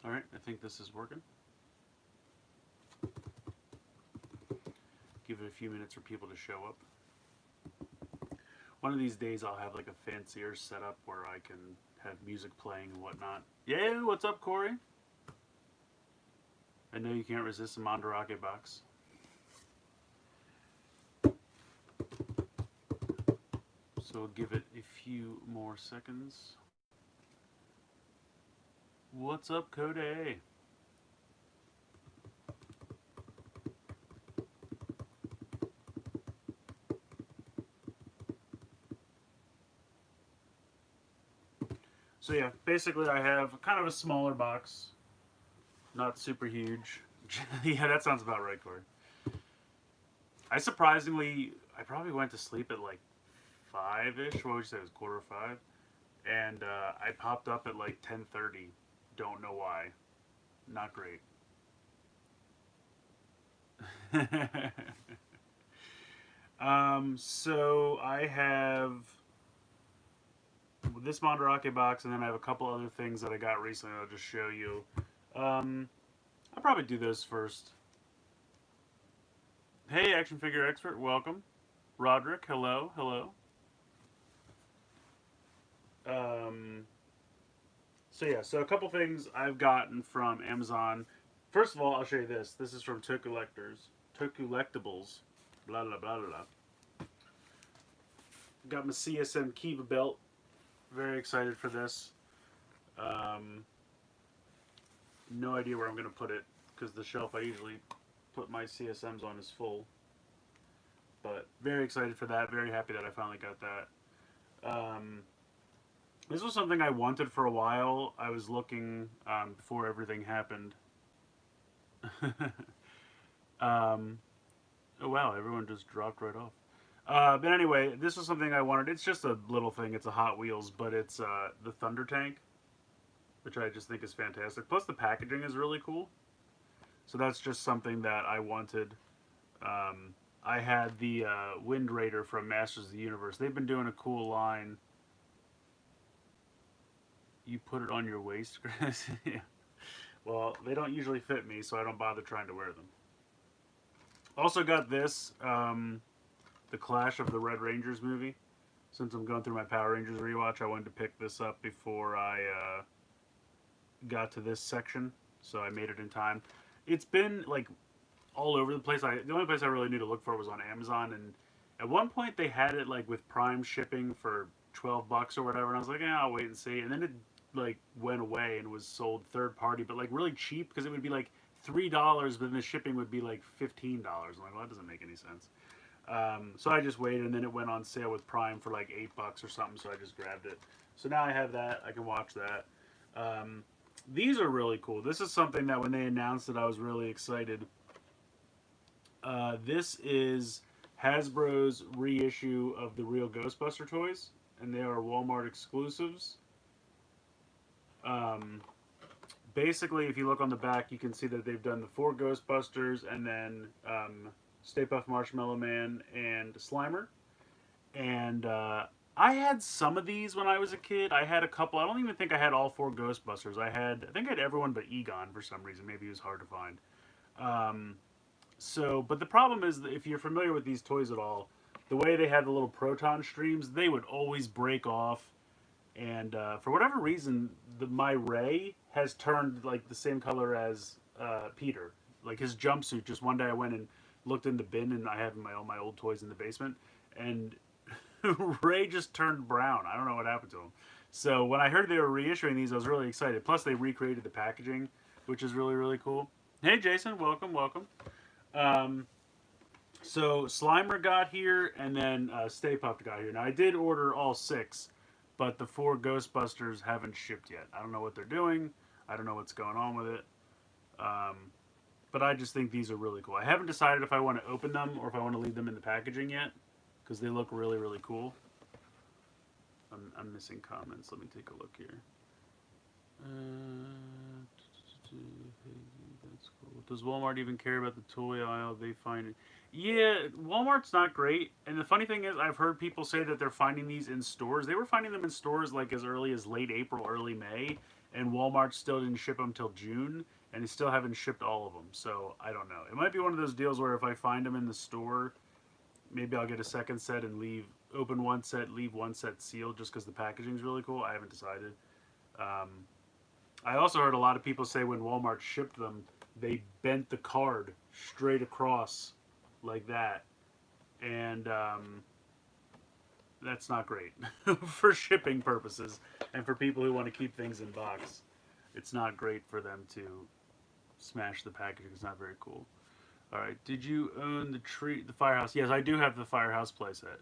Alright, I think this is working. Give it a few minutes for people to show up. One of these days I'll have like a fancier setup where I can have music playing and whatnot. Yeah, what's up, Corey? I know you can't resist a Mandarake box. So we'll give it a few more seconds. What's up, Cody? So yeah, basically I have kind of a smaller box, not super huge. Yeah, that sounds about right, Corey. I probably went to sleep at like 5-ish. What would you say? It was 4:45, and I popped up at like 10:30. Don't know why. Not great. So I have this Mandarake box, and then I have a couple other things that I got recently. I'll just show you. I'll probably do those first. Hey, action figure expert, welcome. Roderick, hello, hello. Um, so yeah, so a couple things I've gotten from Amazon. First of all, I'll show you this. This is from Tokulectables. Blah blah blah blah. Got my CSM Kiva belt. Very excited for this. Um, no idea where I'm going to put it because the shelf I usually put my CSMs on is full. But very excited for that. Very happy that I finally got that. This was something I wanted for a while. I was looking before everything happened. um, oh wow, everyone just dropped right off. But anyway, this was something I wanted. It's just a little thing. It's a Hot Wheels, but it's the Thunder Tank, which I just think is fantastic. Plus, the packaging is really cool. So that's just something that I wanted. I had the Wind Raider from Masters of the Universe. They've been doing a cool line. You put it on your waist, Chris? Yeah. Well, they don't usually fit me, so I don't bother trying to wear them. Also got this, the Clash of the Red Rangers movie. Since I'm going through my Power Rangers rewatch, I wanted to pick this up before I got to this section, so I made it in time. It's been like all over the place. The only place I really knew to look for was on Amazon, and at one point they had it like with Prime shipping for $12 or whatever, and I was like, yeah, I'll wait and see. And then it like went away and was sold third party, but like really cheap because it would be like $3, but then the shipping would be like $15. I'm like, well, that doesn't make any sense. So I just waited, and then it went on sale with Prime for like $8 or something. So I just grabbed it. So now I have that. I can watch that. Um, these are really cool. This is something that when they announced it, I was really excited. This is Hasbro's reissue of the real Ghostbuster toys, and they are Walmart exclusives. Um, Basically, if you look on the back, you can see that they've done the 4 Ghostbusters, and then Stay Puft Marshmallow Man and Slimer. And I had some of these when I was a kid. I had a couple. I don't even think I had all 4 Ghostbusters. I think I had everyone but Egon for some reason. Maybe he was hard to find. Um, but the problem is that if you're familiar with these toys at all, the way they had the little proton streams, they would always break off. And for whatever reason, my Ray has turned like the same color as Peter. Like his jumpsuit. Just one day I went and looked in the bin, and I have all my old toys in the basement, and Ray just turned brown. I don't know what happened to him. So when I heard they were reissuing these, I was really excited. Plus, they recreated the packaging, which is really really cool. Hey, Jason, welcome, welcome. Um, so Slimer got here, and then Stay Puft got here. Now I did order all 6, but the 4 Ghostbusters haven't shipped yet. I don't know what they're doing. I don't know what's going on with it. Um, but I just think these are really cool. I haven't decided if I want to open them or if I want to leave them in the packaging yet, because they look really really cool. I'm missing comments. Let me take a look here. That's cool. Does Walmart even care about the toy aisle? They find it. Yeah, Walmart's not great. And the funny thing is, I've heard people say that they're finding these in stores. They were finding them in stores like as early as late April, early May, and Walmart still didn't ship them till June, and they still haven't shipped all of them. So I don't know. It might be one of those deals where if I find them in the store, maybe I'll get a second set and open one set, leave one set sealed, just because the packaging's really cool. I haven't decided. Um, I also heard a lot of people say when Walmart shipped them, they bent the card straight across like that, and that's not great for shipping purposes and for people who want to keep things in box. It's not great for them to smash the packaging. It's not very cool. All right. Did you own the firehouse? Yes, I do have the firehouse playset.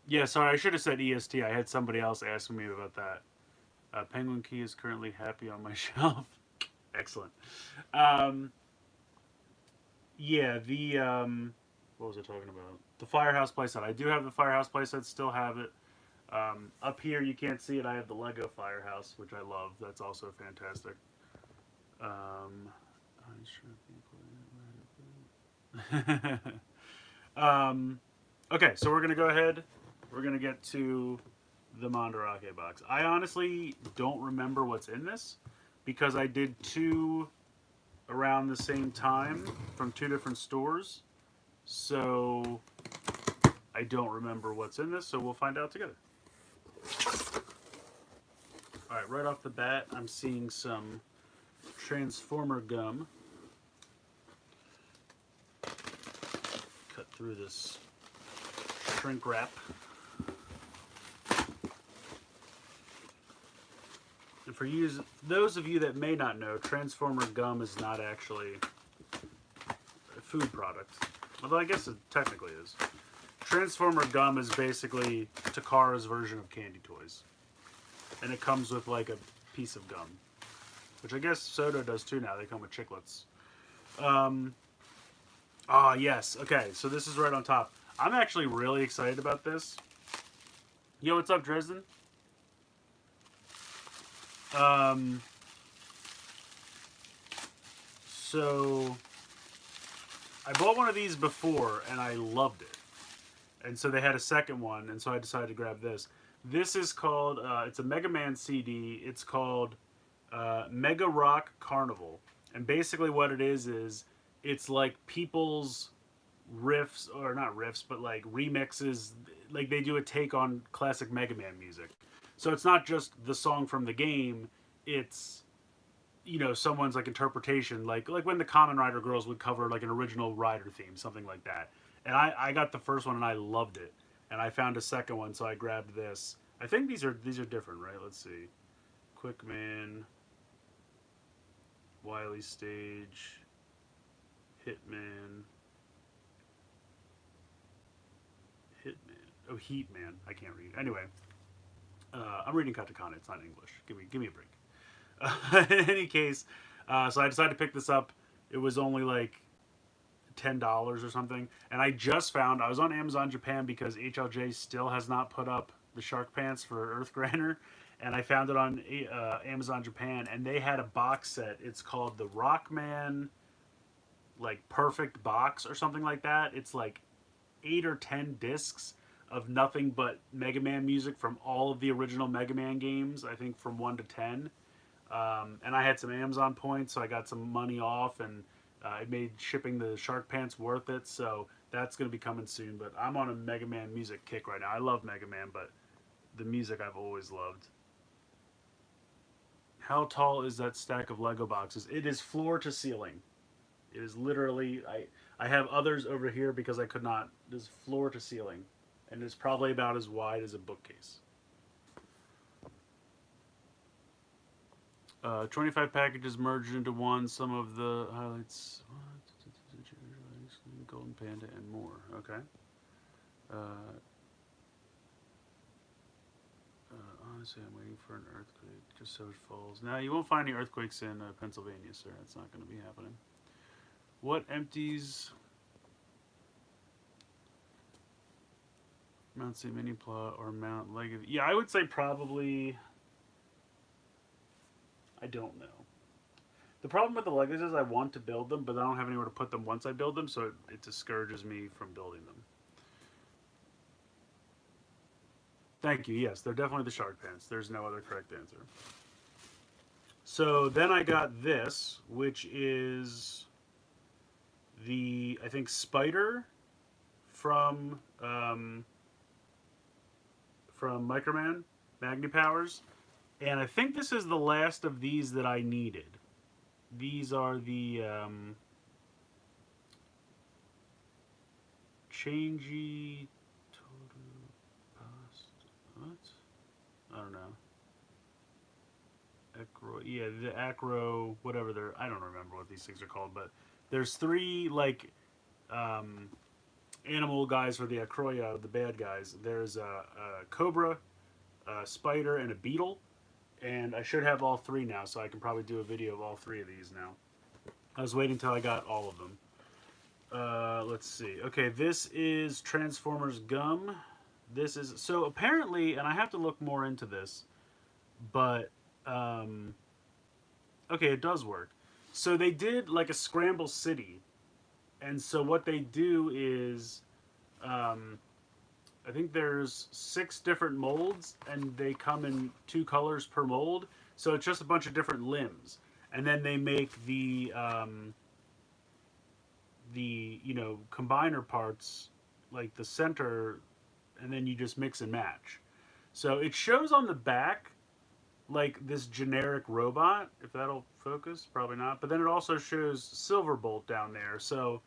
Yeah, sorry, I should have said EST. I had somebody else asking me about that. Penguin Key is currently happy on my shelf. Excellent. Um, yeah, what was I talking about? The Firehouse playset. I do have the Firehouse playset. Still have it. Up here, you can't see it. I have the Lego Firehouse, which I love. That's also fantastic. Um, okay, so we're gonna go ahead. We're gonna get to the Mandarake box. I honestly don't remember what's in this because I did two around the same time from two different stores. So I don't remember what's in this, so we'll find out together. Alright, right off the bat, I'm seeing some Transformer gum. Cut through this shrink wrap. And for those of you that may not know, Transformer gum is not actually a food product. Although I guess it technically is. Transformer gum is basically Takara's version of candy toys. And it comes with like a piece of gum. Which I guess Soda does too now. They come with chiclets. Yes. Okay, so this is right on top. I'm actually really excited about this. Yo, what's up, Dresden? So I bought one of these before and I loved it. And so they had a second one, and so I decided to grab this. This is called, it's a Mega Man CD. It's called Mega Rock Carnival. And basically what it is it's like people's riffs, or not riffs, but like remixes. Like they do a take on classic Mega Man music. So it's not just the song from the game, it's, you know, someone's like interpretation, like when the Kamen Rider girls would cover like an original Rider theme, something like that. And I got the first one and I loved it. And I found a second one, so I grabbed this. I think these are different, right? Let's see. Quickman, Wily Stage, Hitman. Oh, Heatman. I can't read. Anyway, I'm reading katakana. It's not English. Give me a break. In any case, so I decided to pick this up. It was only like $10 or something, and I just found I was on Amazon Japan because HLJ still has not put up the shark pants for Earth Grinder, and I found it on Amazon Japan, and they had a box set. It's called the Rockman like Perfect Box or something like that. It's like 8 or 10 discs of nothing but Mega Man music from all of the original Mega Man games, I think from 1 to 10. And I had some Amazon points, so I got some money off, and it made shipping the Shark Pants worth it, so that's going to be coming soon. But I'm on a Mega Man music kick right now. I love Mega Man, but the music I've always loved. How tall is that stack of Lego boxes? It is floor to ceiling. It is literally, I have others over here because I could not. It is floor to ceiling. And it's probably about as wide as a bookcase. 25 packages merged into one. Some of the highlights, Golden Panda, and more. Okay. Honestly, I'm waiting for an earthquake just so it falls. Now, you won't find any earthquakes in Pennsylvania, sir. That's not going to be happening. What empties Mount St. Mini Plot or Mount Leg of... Yeah, I would say probably... I don't know. The problem with the Legos is I want to build them, but I don't have anywhere to put them once I build them, so it discourages me from building them. Thank you. Yes, they're definitely the Shark Pants. There's no other correct answer. So then I got this, which is the, I think, Spider from Microman, Magni Powers. And I think this is the last of these that I needed. These are the changey total past. What? I don't know. Acro, yeah, the acro, whatever they're. I don't remember what these things are called, but there's three like um, animal guys for the acroya, the bad guys. There's a cobra, a spider, and a beetle. And I should have all three now, so I can probably do a video of all three of these now. I was waiting until I got all of them. Let's see. Okay, this is Transformers Gum. This is so apparently, and I have to look more into this, but um, okay, it does work. So they did like a Scramble City, and so what they do is, um, I think there's 6 different molds, and they come in 2 colors per mold. So it's just a bunch of different limbs, and then they make the combiner parts like the center, and then you just mix and match. So it shows on the back like this generic robot. If that'll focus, probably not. But then it also shows Silverbolt down there. So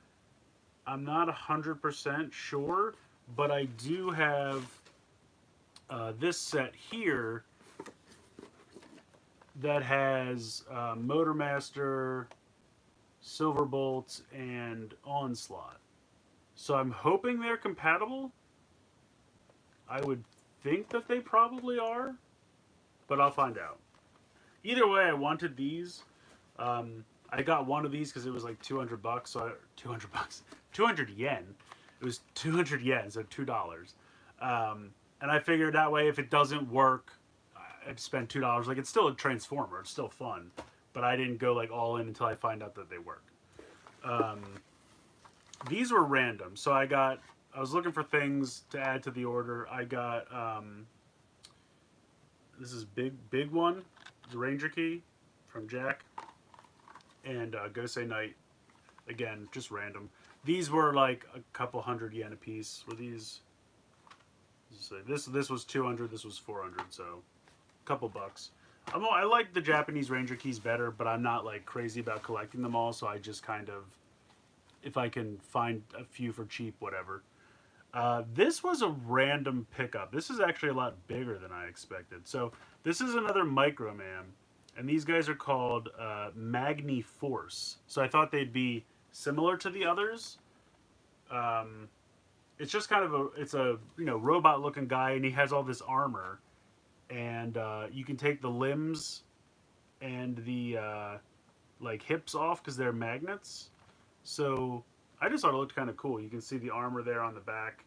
I'm not 100% sure, but I do have this set here that has Motormaster, Silverbolt, and Onslaught. So I'm hoping they're compatible. I would think that they probably are, but I'll find out. Either way, I wanted these. I got one of these because it was like $200. So 200 bucks, 200 yen. It was 200 yen, so $2. And I figured that way, if it doesn't work, I'd spend $2. Like, it's still a Transformer. It's still fun, but I didn't go like all in until I find out that they work. Um, these were random, so I was looking for things to add to the order. I got this is big one, the Ranger Key from Jack, and Gosei Knight. Again, just random. These were like a couple hundred yen a piece. Were these? This was 200. This was 400. So, a couple bucks. I like the Japanese Ranger keys better, but I'm not like crazy about collecting them all. So I just kind of, if I can find a few for cheap, whatever. This was a random pickup. This is actually a lot bigger than I expected. So this is another Microman, and these guys are called Magni Force. So I thought they'd be similar to the others. It's just kind of a robot looking guy, and he has all this armor, and you can take the limbs and the like hips off because they're magnets. So I just thought it looked kind of cool. You can see the armor there on the back.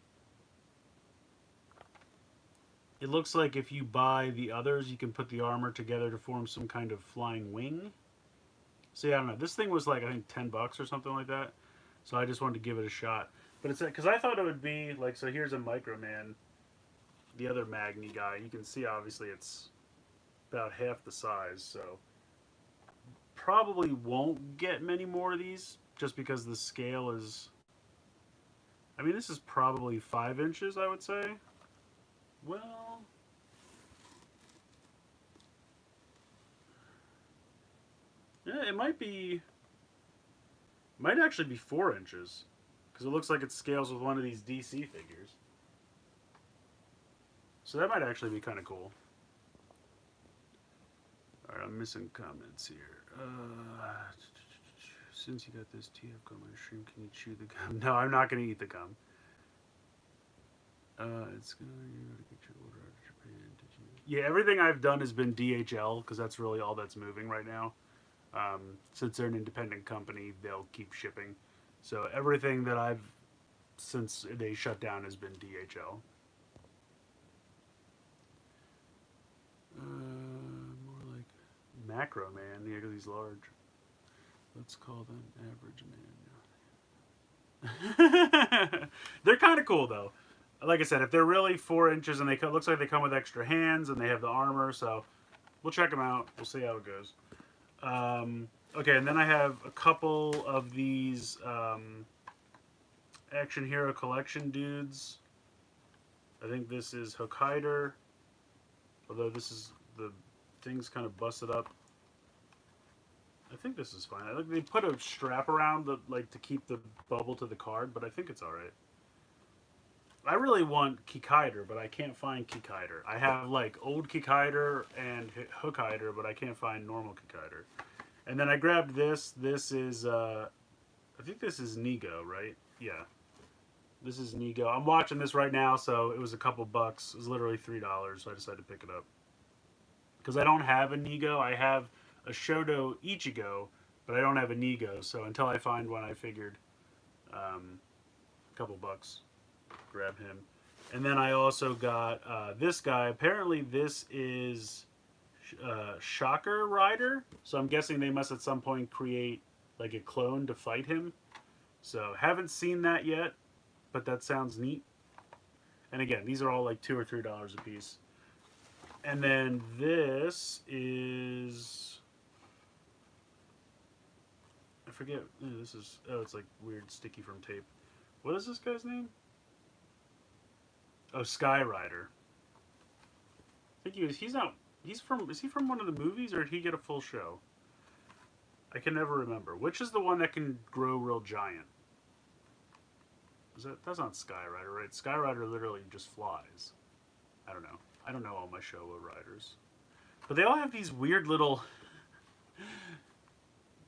It looks like if you buy the others, you can put the armor together to form some kind of flying wing. So yeah, I don't know. This thing was like, I think, $10 or something like that. So I just wanted to give it a shot. But it's because I thought it would be like, so here's a Microman, the other Magni guy. You can see obviously it's about half the size. So probably won't get many more of these just because the scale is, I mean, this is probably 5 inches, I would say. Well, yeah, it might actually be 4 inches because it looks like it scales with one of these DC figures. So that might actually be kind of cool. All right, I'm missing comments here. Since you got this TF gum on stream, can you chew the gum? No, I'm not going to eat the gum. It's gonna get your order out of Japan. Did you? Yeah, everything I've done has been DHL because that's really all that's moving right now. Since they're an independent company, they'll keep shipping. So everything that I've since they shut down has been DHL. More like Macro Man. Yeah, because he's large. Let's call them Average Man. They're kind of cool though. Like I said, if they're really 4 inches and looks like they come with extra hands and they have the armor, so we'll check them out. We'll see how it goes. Okay, and then I have a couple of these Action Hero Collection dudes. I think this is Hokkaider, although this is the thing's kind of busted up. I think this is fine. I think they put a strap around the like to keep the bubble to the card, but I think it's all right. I really want Kikaider, but I can't find Kikaider. I have like old Kikaider and Hookaider, but I can't find normal Kikaider. And then I grabbed this. This is I think this is Nego, right? Yeah. This is Nego. I'm watching this right now, so it was a couple bucks. It was literally $3, so I decided to pick it up. Because I don't have a Nego. I have a Shoto Ichigo, but I don't have a Nego. So until I find one, I figured a couple bucks, grab him. And then I also got this guy. Apparently, this is Shocker Rider. So I'm guessing they must at some point create like a clone to fight him. So haven't seen that yet, but that sounds neat. And again, these are all like $2 or $3 a piece. And then this is I forget. This is it's like weird sticky from tape. What is this guy's name? Oh, Sky Rider. I think he's not. He's from. Is he from one of the movies, or did he get a full show? I can never remember. Which is the one that can grow real giant? Is that's not Sky Rider, right? Sky Rider literally just flies. I don't know. I don't know all my Showa riders, but they all have these weird little.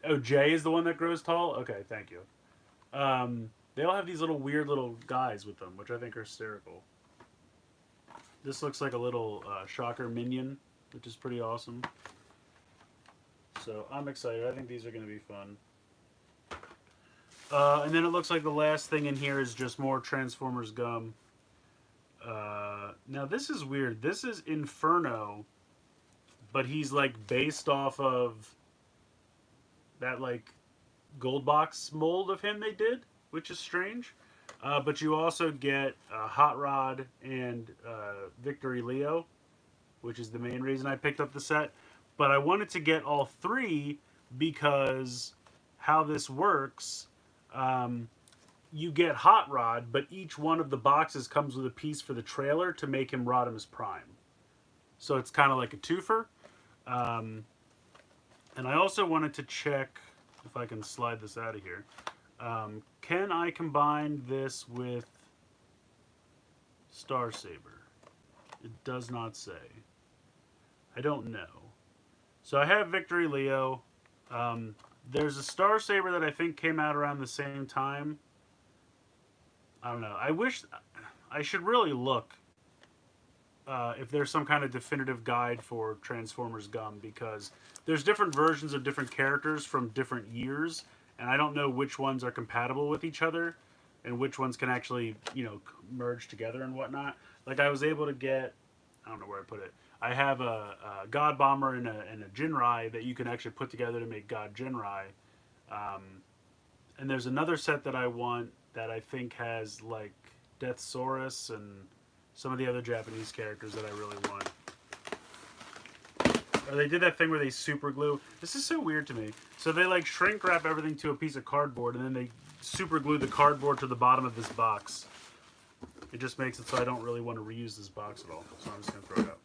Oh, Jay is the one that grows tall. Okay, thank you. They all have these little weird little guys with them, which I think are hysterical. This looks like a little Shocker minion, which is pretty awesome. So I'm excited. I think these are going to be fun. And then it looks like the last thing in here is just more Transformers gum. Now this is weird. This is Inferno, but he's like based off of that like gold box mold of him they did, which is strange. But you also get Hot Rod and Victory Leo, which is the main reason I picked up the set. But I wanted to get all three because how this works, you get Hot Rod, but each one of the boxes comes with a piece for the trailer to make him Rodimus Prime. So it's kind of like a twofer. And I also wanted to check if I can slide this out of here. Can I combine this with Star Saber? It does not say. I don't know. So I have Victory Leo. There's a Star Saber that I think came out around the same time. I don't know. I wish I should really look if there's some kind of definitive guide for Transformers gum, because there's different versions of different characters from different years, and I don't know which ones are compatible with each other and which ones can actually, merge together and whatnot. Like I was able to get, I don't know where I put it. I have a God Bomber and a Jinrai that you can actually put together to make God Jinrai. And there's another set that I want that I think has like Deathsaurus and some of the other Japanese characters that I really want. Or they did that thing where they super glue. This is so weird to me. So they like shrink wrap everything to a piece of cardboard and then they super glue the cardboard to the bottom of this box. It just makes it so I don't really want to reuse this box at all. So I'm just going to throw it out.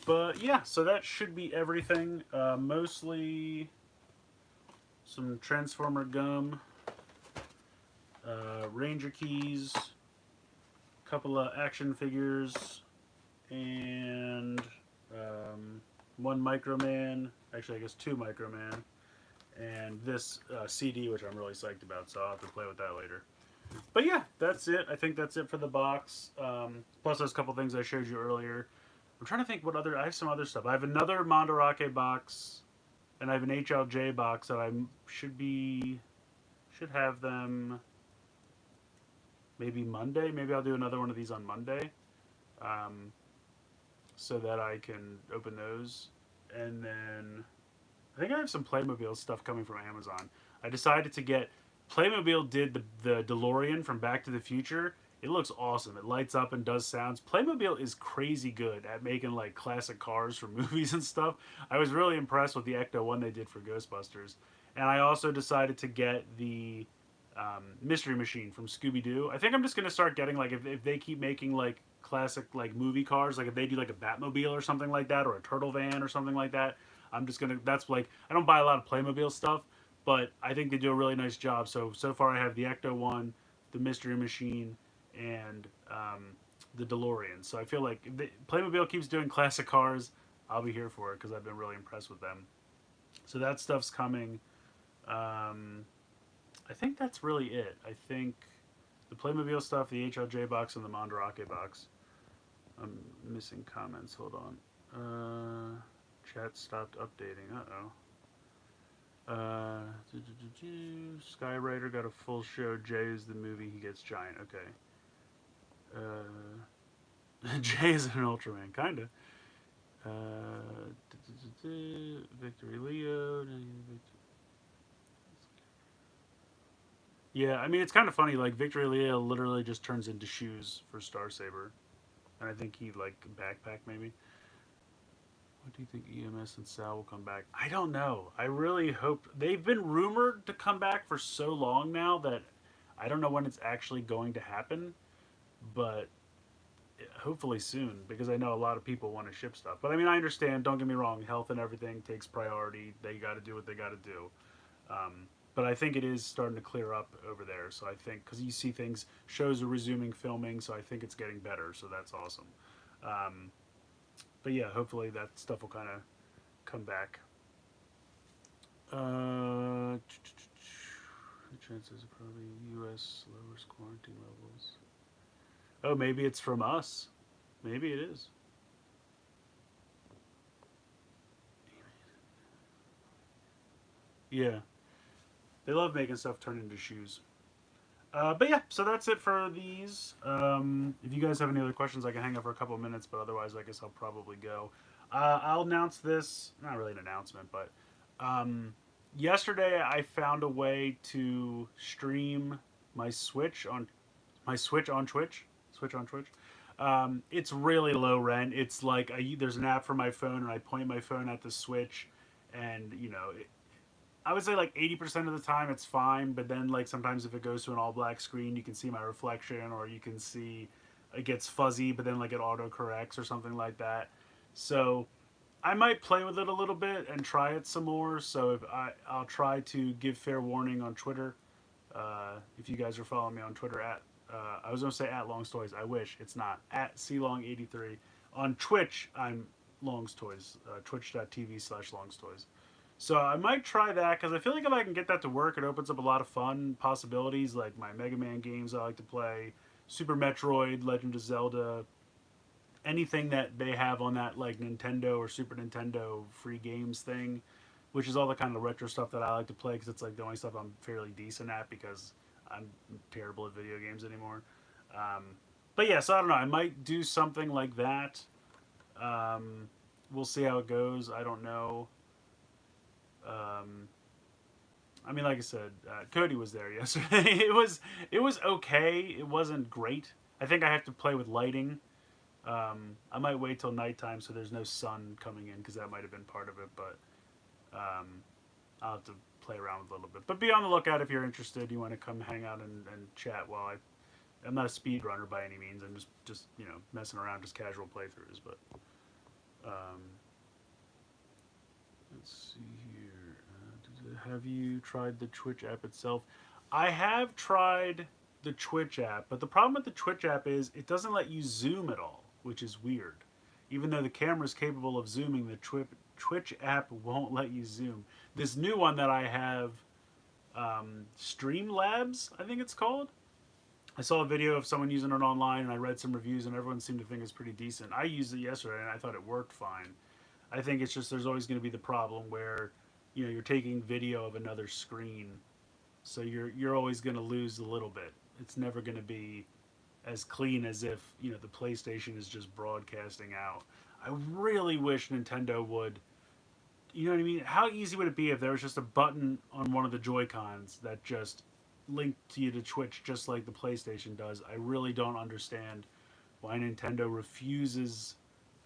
But yeah, so that should be everything. Mostly some Transformer gum, Ranger keys, a couple of action figures, and one Microman. Actually, I guess two Microman. And this CD, which I'm really psyched about, so I'll have to play with that later. But yeah, that's it. I think that's it for the box. Plus those couple things I showed you earlier. I'm trying to think what other... I have some other stuff. I have another Mandarake box, and I have an HLJ box that I should have them maybe Monday. Maybe I'll do another one of these on Monday, so that I can open those. And then I think I have some Playmobil stuff coming from Amazon. I decided to get... Playmobil did the DeLorean from Back to the Future, It looks awesome. It lights up and does sounds. Playmobil is crazy good at making like classic cars for movies and stuff. I was really impressed with the Ecto one they did for Ghostbusters, and I also decided to get the Mystery Machine from Scooby Doo. I think I'm just gonna start getting like if they keep making like classic like movie cars, like if they do like a Batmobile or something like that, or a Turtle Van or something like that. I'm just gonna. That's like I don't buy a lot of Playmobil stuff, but I think they do a really nice job. So far I have the Ecto one, the Mystery Machine, and the DeLorean. So I feel like if Playmobil keeps doing classic cars, I'll be here for it because I've been really impressed with them. So that stuff's coming. Um, I think that's really it. I think the Playmobil stuff, the HLJ box, and the Mandarake box. I'm missing comments. Hold on. Chat stopped updating. Skywriter got a full show. Jay is the movie. He gets giant. Okay. Jay is an Ultraman, kinda. Victory Leo. Yeah, I mean it's kind of funny. Like Victory Leo literally just turns into shoes for Star Saber, and I think he like backpack maybe. What do you think EMS and Sal will come back? I don't know. I really hope they've been rumored to come back for so long now that I don't know when it's actually going to happen, but hopefully soon because I know a lot of people want to ship stuff. But I mean, I understand. Don't get me wrong. Health and everything takes priority. They got to do what they got to do. But I think it is starting to clear up over there. So I think because you see things, shows are resuming filming. So I think it's getting better. So that's awesome. Um, but yeah, hopefully that stuff will kind of come back. The chances are probably U.S. lowers quarantine levels. Oh, maybe it's from us. Maybe it is. Yeah, they love making stuff turn into shoes. But yeah, so that's it for these. If you guys have any other questions, I can hang up for a couple of minutes, but otherwise, I guess I'll probably go. I'll announce this. Not really an announcement, but um, yesterday I found a way to stream my Switch on Twitch. Switch on Twitch. It's really low rent. It's like there's an app for my phone, and I point my phone at the Switch, and I would say like 80% of the time it's fine, but then like sometimes if it goes to an all black screen, you can see my reflection, or you can see it gets fuzzy, but then like it auto corrects or something like that. So I might play with it a little bit and try it some more. So I'll try to give fair warning on Twitter. If you guys are following me on Twitter at I was gonna say at Longs Toys. I wish it's not at CLong83. On Twitch, I'm Longs Toys. Twitch.tv/Longs Toys. So I might try that because I feel like if I can get that to work, it opens up a lot of fun possibilities, like my Mega Man games I like to play, Super Metroid, Legend of Zelda, anything that they have on that like Nintendo or Super Nintendo free games thing, which is all the kind of retro stuff that I like to play because it's like the only stuff I'm fairly decent at because I'm terrible at video games anymore. Um, but yeah, so I don't know. I might do something like that. We'll see how it goes. I don't know. Um, I mean, like I said, Cody was there yesterday. it was okay. It wasn't great. I think I have to play with lighting. I might wait till nighttime so there's no sun coming in because that might have been part of it. But um, I'll have to play around with a little bit. But be on the lookout if you're interested. You want to come hang out and chat while I'm not a speed runner by any means. I'm just messing around, just casual playthroughs. But um, let's see here. Have you tried the Twitch app itself? I have tried the Twitch app, but the problem with the Twitch app is it doesn't let you zoom at all, which is weird. Even though the camera is capable of zooming, the Twitch app won't let you zoom. This new one that I have, Streamlabs, I think it's called. I saw a video of someone using it online, and I read some reviews, and everyone seemed to think it's pretty decent. I used it yesterday, and I thought it worked fine. I think it's just there's always going to be the problem where you're taking video of another screen, so you're always going to lose a little bit. It's never going to be as clean as if the PlayStation is just broadcasting out. I really wish Nintendo would. You know what I mean? How easy would it be if there was just a button on one of the Joy Cons that just link to you to Twitch just like the PlayStation does. I really don't understand why Nintendo refuses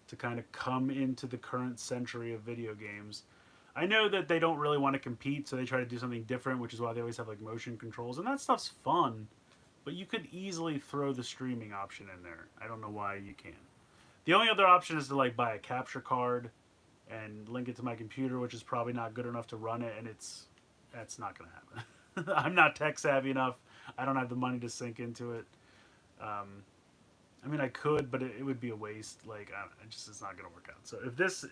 to kind of come into the current century of video games. I know that they don't really want to compete, so they try to do something different, which is why they always have like motion controls, and that stuff's fun. But you could easily throw the streaming option in there. I don't know why you can't. The only other option is to like buy a capture card and link it to my computer, which is probably not good enough to run it, and that's not going to happen. I'm not tech savvy enough. I don't have the money to sink into it. I mean, I could, but it would be a waste. Like, it's not going to work out. So if this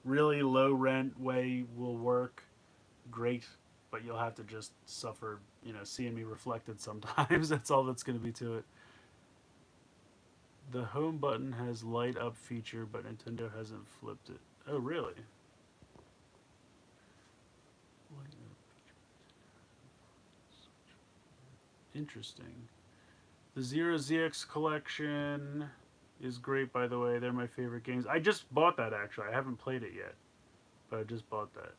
really low rent way will work, great. But you'll have to just suffer, seeing me reflected sometimes. That's all that's going to be to it. The home button has light up feature, but Nintendo hasn't flipped it. Oh, really? Interesting. The Zero ZX collection is great, by the way. They're my favorite games. I just bought that, actually. I haven't played it yet, but I just bought that.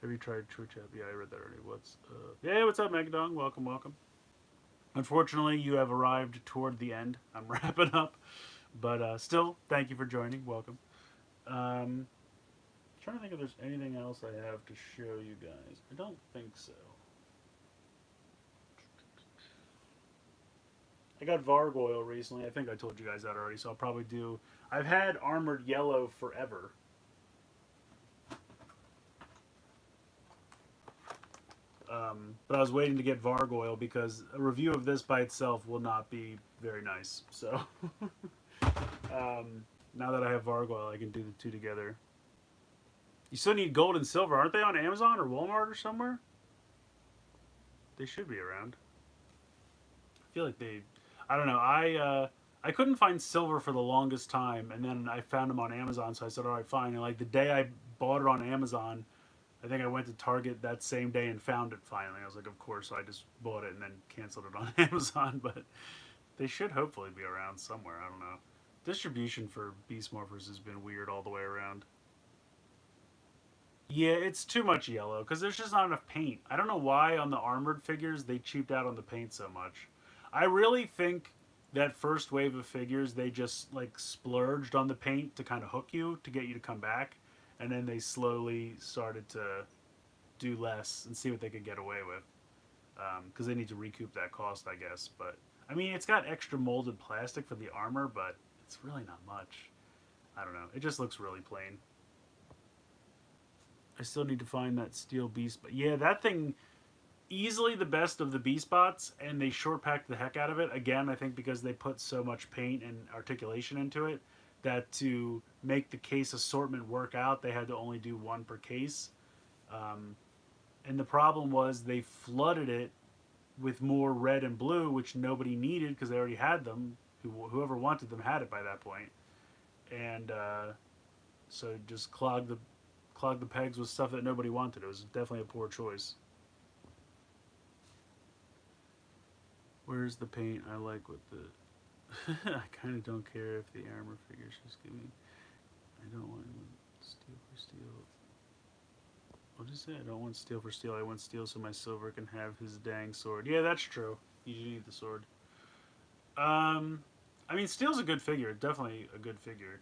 Have you tried Twitch app? Yeah, I read that already. What's up? Yeah, what's up, Megadong? Welcome, welcome. Unfortunately, you have arrived toward the end. I'm wrapping up, but still, thank you for joining. Welcome. Trying to think if there's anything else I have to show you guys. I don't think so. I got Vargoyle recently. I think I told you guys that already, so I'll probably do... I've had Armored Yellow forever. But I was waiting to get Vargoyle because a review of this by itself will not be very nice. So, now that I have Vargoyle, I can do the two together. You still need gold and silver. Aren't they on Amazon or Walmart or somewhere? They should be around. I feel like they... I don't know. I couldn't find silver for the longest time, and then I found them on Amazon, so I said, all right, fine. And like the day I bought it on Amazon, I think I went to Target that same day and found it finally. I was like, of course, so I just bought it and then canceled it on Amazon, but they should hopefully be around somewhere. I don't know. Distribution for Beast Morphers has been weird all the way around. Yeah, it's too much yellow because there's just not enough paint. I don't know why on the armored figures they cheaped out on the paint so much. I really think that first wave of figures, they just like splurged on the paint to kind of hook you, to get you to come back. And then they slowly started to do less and see what they could get away with. Because they need to recoup that cost, I guess. But, I mean, it's got extra molded plastic for the armor, but it's really not much. I don't know. It just looks really plain. I still need to find that steel beast. But yeah, that thing... easily the best of the Beast Bots, and they short packed the heck out of it. Again, I think because they put so much paint and articulation into it, that to make the case assortment work out, they had to only do one per case. And the problem was they flooded it with more red and blue, which nobody needed because they already had them. Whoever wanted them had it by that point. And so just clogged the pegs with stuff that nobody wanted. It was definitely a poor choice. Where's the paint I like with the... I kind of don't care if the armor figure she's giving. I don't want steel for steel. What did you say? I don't want steel for steel. I want steel so my silver can have his dang sword. Yeah, that's true. You do need the sword. I mean, steel's a good figure. Definitely a good figure.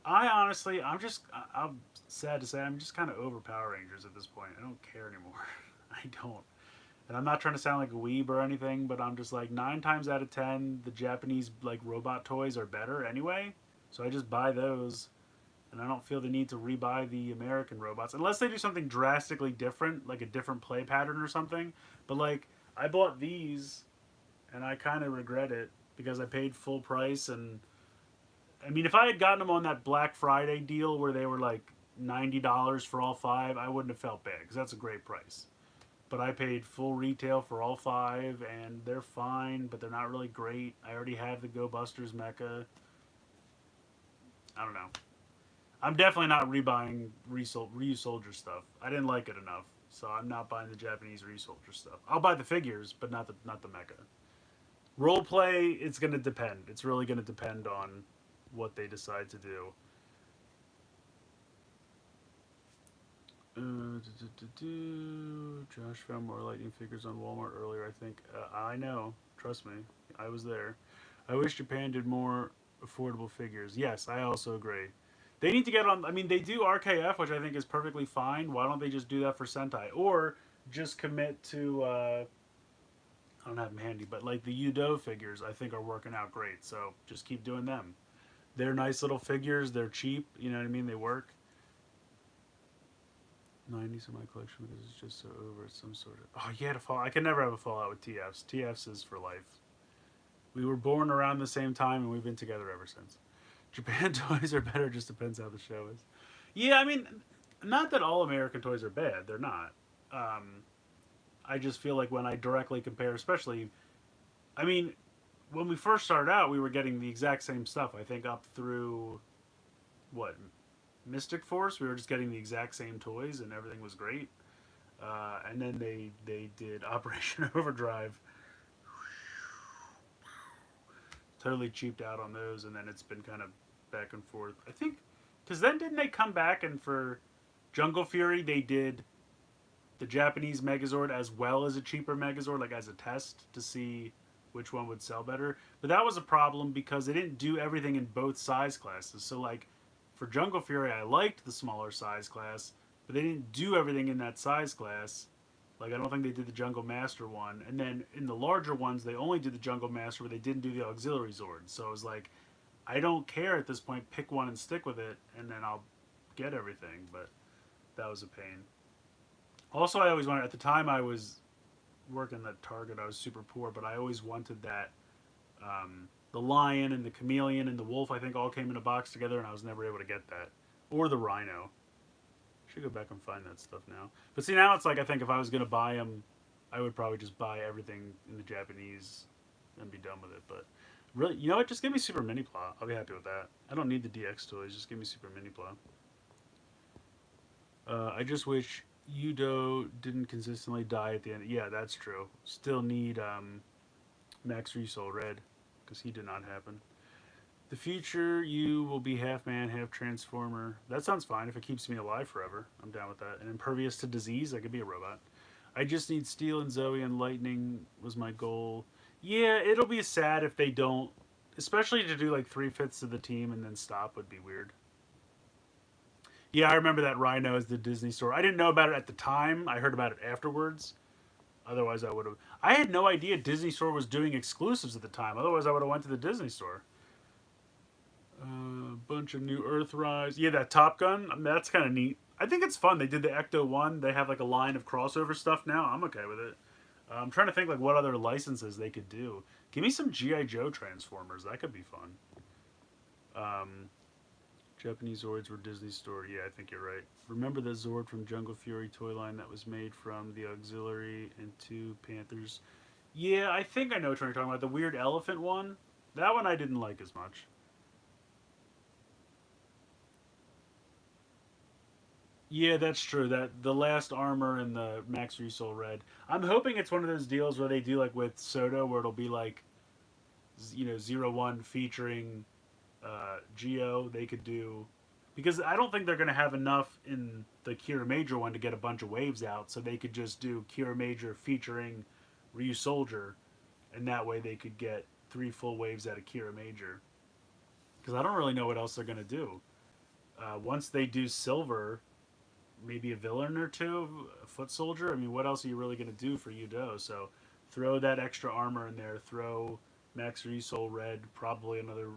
I honestly, I'm sad to say, I'm just kind of over Power Rangers at this point. I don't care anymore. I don't. And I'm not trying to sound like a weeb or anything, but I'm just like 9 times out of 10, the Japanese like robot toys are better anyway. So I just buy those, and I don't feel the need to rebuy the American robots unless they do something drastically different, like a different play pattern or something. But like I bought these, and I kind of regret it because I paid full price. And I mean, if I had gotten them on that Black Friday deal where they were like $90 for all 5, I wouldn't have felt bad because that's a great price. But I paid full retail for all 5, and they're fine, but they're not really great. I already have the Go Busters mecha. I don't know. I'm definitely not rebuying Ryu Soldier stuff. I didn't like it enough, so I'm not buying the Japanese Ryu Soldier stuff. I'll buy the figures, but not the mecha. Roleplay, it's going to depend. It's really going to depend on what they decide to do. Josh found more lightning figures on Walmart earlier, I think. I know. Trust me. I was there. I wish Japan did more affordable figures. Yes, I also agree. They need to get on. I mean, they do RKF, which I think is perfectly fine. Why don't they just do that for Sentai? Or just commit to. I don't have them handy, but like the Udo figures, I think are working out great. So just keep doing them. They're nice little figures. They're cheap. You know what I mean? They work. 90s in my collection because it's just so over. It's some sort of. Oh, you had a fall. I can never have a fallout with TFs. TFs is for life. We were born around the same time and we've been together ever since. Japan toys are better, just depends how the show is. Yeah, I mean, not that all American toys are bad. They're not. Um, I just feel like when I directly compare, especially, I mean, when we first started out, we were getting the exact same stuff. I think up through what Mystic Force, we were just getting the exact same toys, and everything was great. And then they did Operation Overdrive, totally cheaped out on those, and then it's been kind of back and forth. I think because then didn't they come back and for Jungle Fury they did the Japanese Megazord as well as a cheaper Megazord, like as a test to see which one would sell better. But that was a problem because they didn't do everything in both size classes. So like for Jungle Fury, I liked the smaller size class, but they didn't do everything in that size class. Like I don't think they did the Jungle Master one, and then in the larger ones, they only did the Jungle Master, but they didn't do the auxiliary Zord. So it was like, I don't care at this point. Pick one and stick with it, and then I'll get everything. But that was a pain. Also, I always wanted. At the time, I was working at Target. I was super poor, but I always wanted that. The lion and the chameleon and the wolf, I think, all came in a box together, and I was never able to get that. Or the rhino. Should go back and find that stuff now. But see, now it's like I think if I was gonna buy them, I would probably just buy everything in the Japanese and be done with it. But really, you know what? Just give me Super Mini Pla. I'll be happy with that. I don't need the DX toys. Just give me Super Mini Pla. I just wish Udo didn't consistently die at the end. Yeah, that's true. Still need Max Resol Red because he did not happen. The future you will be half man, half transformer. That sounds fine if it keeps me alive forever. I'm down with that. And impervious to disease, I could be a robot. I just need Steel and Zoe and Lightning was my goal. Yeah, it'll be sad if they don't. Especially to do like 3/5 of the team and then stop would be weird. Yeah, I remember that Rhino is the Disney store. I didn't know about it at the time. I heard about it afterwards. Otherwise, I would have. I had no idea Disney Store was doing exclusives at the time. Otherwise, I would have went to the Disney Store. Bunch of new Earthrise. Yeah, that Top Gun. I mean, that's kind of neat. I think it's fun. They did the Ecto one. They have like a line of crossover stuff now. I'm okay with it. I'm trying to think like what other licenses they could do. Give me some GI Joe Transformers. That could be fun. Um, Japanese Zords were Disney Store. Yeah, I think you're right. Remember the Zord from Jungle Fury toy line that was made from the auxiliary and two Panthers? Yeah, I think I know what you're talking about. The weird elephant one. That one I didn't like as much. Yeah, that's true. That the last armor and the Max Resol Red. I'm hoping it's one of those deals where they do like with Soto, where it'll be like, 01 featuring Geo. They could do because I don't think they're going to have enough in the Kira Major one to get a bunch of waves out. So they could just do Kira Major featuring Ryu Soldier, and that way they could get three full waves out of Kira Major. Because I don't really know what else they're going to do. Once they do Silver, maybe a villain or two, a foot soldier. I mean, what else are you really going to do for Udo? So throw that extra armor in there. Throw Max Resol Red, probably another,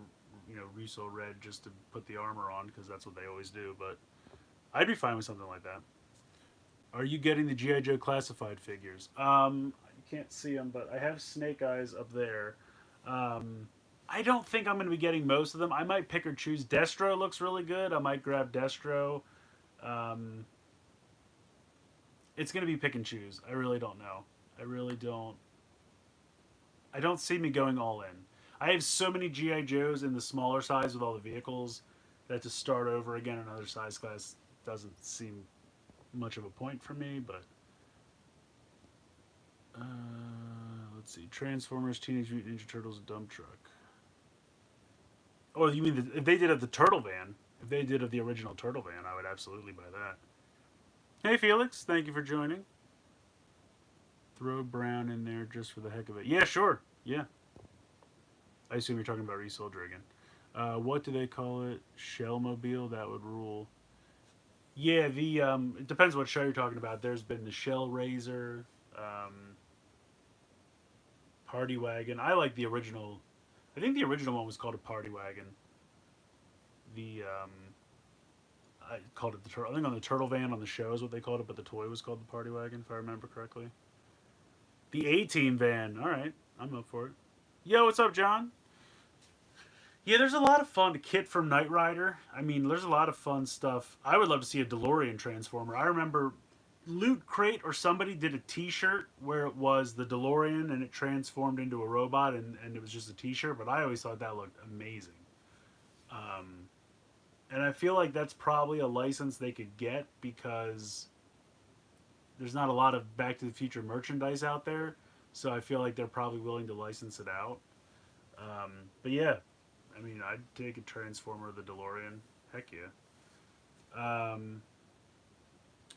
Resol Red just to put the armor on because that's what they always do. But I'd be fine with something like that. Are you getting the GI Joe classified figures? You can't see them, but I have Snake Eyes up there. I don't think I'm going to be getting most of them. I might pick or choose. Destro looks really good. I might grab Destro. Um, it's going to be pick and choose. I really don't know. I really don't. I don't see me going all in. I have so many GI Joes in the smaller size with all the vehicles that to start over again another size class doesn't seem much of a point for me. But uh, let's see, Transformers, Teenage Mutant Ninja Turtles, dump truck. Oh, you mean if they did of the Turtle Van? If they did of the original Turtle Van, I would absolutely buy that. Hey, Felix. Thank you for joining. Throw Brown in there just for the heck of it. Yeah, sure. Yeah. I assume you're talking about Resoldier again. What do they call it? Shellmobile? That would rule. Yeah, the it depends what show you're talking about. There's been the Shell Razor, um, Party Wagon. I like the original. I think the original one was called a Party Wagon. The I called it the turtle. I think on the Turtle Van on the show is what they called it, but the toy was called the Party Wagon, if I remember correctly. The A-Team van. All right, I'm up for it. Yo, what's up, John? Yeah, there's a lot of fun. The kit from Knight Rider. I mean, there's a lot of fun stuff. I would love to see a DeLorean Transformer. I remember Loot Crate or somebody did a T-shirt where it was the DeLorean and it transformed into a robot and it was just a T-shirt. But I always thought that looked amazing. Um, and I feel like that's probably a license they could get because there's not a lot of Back to the Future merchandise out there. So I feel like they're probably willing to license it out. But yeah, I mean, I'd take a Transformer of the DeLorean. Heck yeah. Um,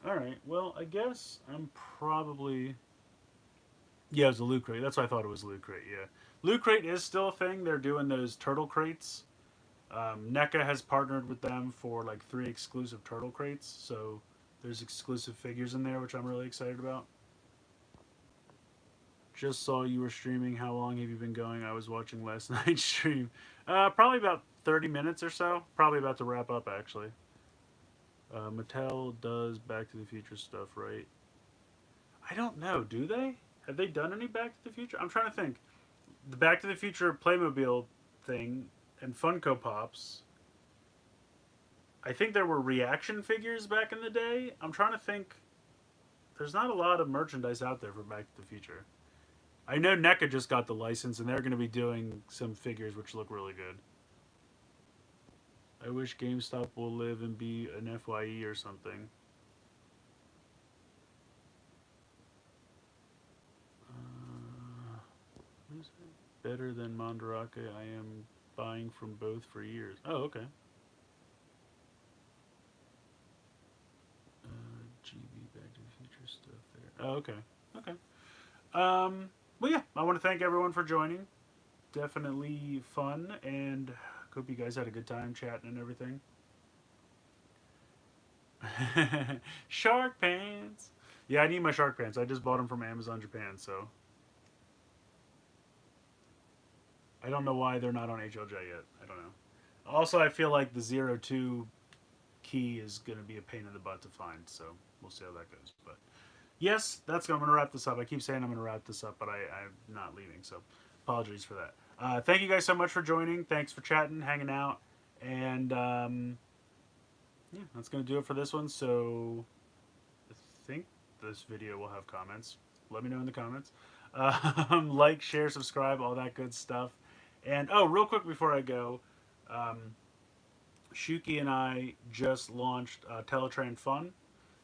all right. Well, I guess I'm probably. Yeah, it was a Loot Crate. That's why I thought it was Loot Crate. Yeah, Loot Crate is still a thing. They're doing those turtle crates. NECA has partnered with them for like 3 exclusive turtle crates. So there's exclusive figures in there, which I'm really excited about. Just saw you were streaming. How long have you been going? I was watching last night's stream. Probably about 30 minutes or so. Probably about to wrap up, actually. Mattel does Back to the Future stuff, right? I don't know. Do they? Have they done any Back to the Future? I'm trying to think. The Back to the Future Playmobil thing and Funko Pops. I think there were reaction figures back in the day. I'm trying to think. There's not a lot of merchandise out there for Back to the Future. I know NECA just got the license, and they're going to be doing some figures which look really good. I wish GameStop will live and be an FYE or something. What is it? Better than Mandarake. I am buying from both for years. Oh, okay. GB Back to the Future stuff there. Oh, okay. Okay. Well, yeah, I want to thank everyone for joining. Definitely fun, and hope you guys had a good time chatting and everything. Shark pants. Yeah, I need my shark pants. I just bought them from Amazon Japan, so I don't know why they're not on HLJ yet. I don't know. Also, I feel like the 02 key is going to be a pain in the butt to find, so we'll see how that goes. But yes, that's I'm going to wrap this up. I keep saying I'm going to wrap this up, but I'm not leaving, so apologies for that. Thank you guys so much for joining. Thanks for chatting, hanging out, and yeah, that's going to do it for this one. So I think this video will have comments. Let me know in the comments. Like, share, subscribe, all that good stuff. And oh, real quick before I go, um, Shuki and I just launched Teletran Fun.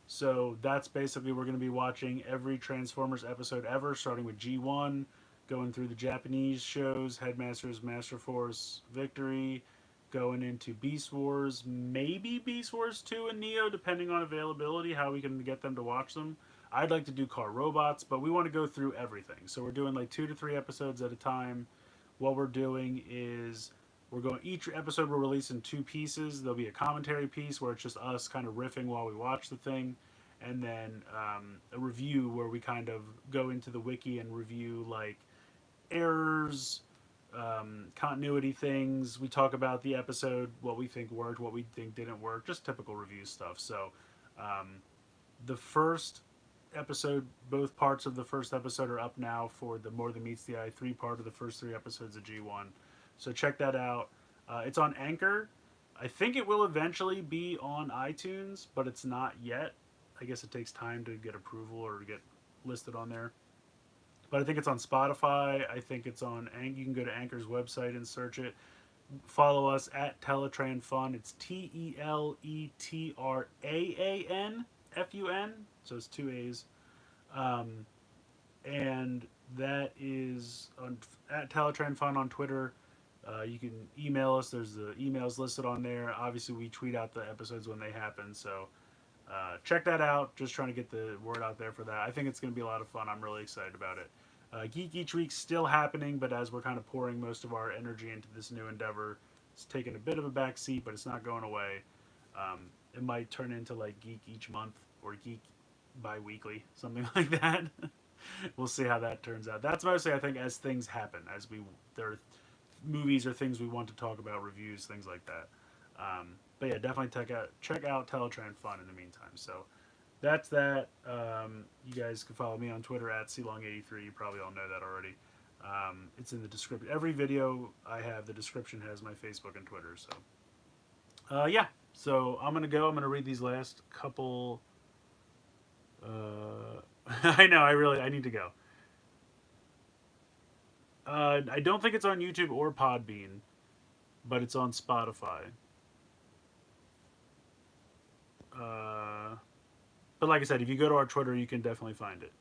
So that's basically we're going to be watching every Transformers episode ever, starting with G1, going through the Japanese shows, Headmasters, Master Force, Victory, going into Beast Wars, maybe Beast Wars 2 and Neo, depending on availability, how we can get them to watch them. I'd like to do Car Robots, but we want to go through everything. So we're doing like 2 to 3 episodes at a time. What we're doing is we're going each episode will release in 2 pieces. There'll be a commentary piece where it's just us kind of riffing while we watch the thing, and then a review where we kind of go into the wiki and review like errors, continuity things. We talk about the episode, what we think worked, what we think didn't work, just typical review stuff. So um, the first episode, both parts of the first episode are up now for the More Than Meets the Eye 3 part of the first 3 episodes of G1. So check that out. It's on Anchor. I think it will eventually be on iTunes, but it's not yet. I guess it takes time to get approval or to get listed on there. But I think it's on Spotify. I think it's on. You can go to Anchor's website and search it. Follow us at Teletran Fun. It's TELETRAAN FUN. So it's 2 A's. Um, and that is on at Teletran Fun on Twitter. You can email us. There's the emails listed on there. Obviously, we tweet out the episodes when they happen. So check that out. Just trying to get the word out there for that. I think it's going to be a lot of fun. I'm really excited about it. Geek Each Week's still happening, but as we're kind of pouring most of our energy into this new endeavor, it's taking a bit of a back seat, but it's not going away. It might turn into like Geek Each Month or Geek bi-weekly, something like that. We'll see how that turns out. That's mostly, I think, as things happen, as there are movies or things we want to talk about, reviews, things like that. But yeah, definitely check out Teletran Fun in the meantime. So that's that. You guys can follow me on Twitter at CLong83. You probably all know that already. It's in the description. Every video I have, the description has my Facebook and Twitter. So yeah. So I'm gonna go. I'm gonna read these last couple. I know. I need to go. I don't think it's on YouTube or Podbean, but it's on Spotify. Uh, but like I said, if you go to our Twitter, you can definitely find it.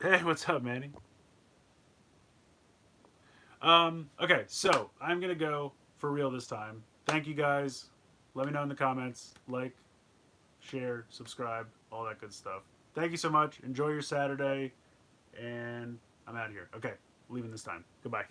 Hey, what's up, Manny? Okay, so I'm gonna go for real this time. Thank you guys. Let me know in the comments. Like, share, subscribe, all that good stuff. Thank you so much. Enjoy your Saturday, and I'm out of here. Okay, leaving this time. Goodbye.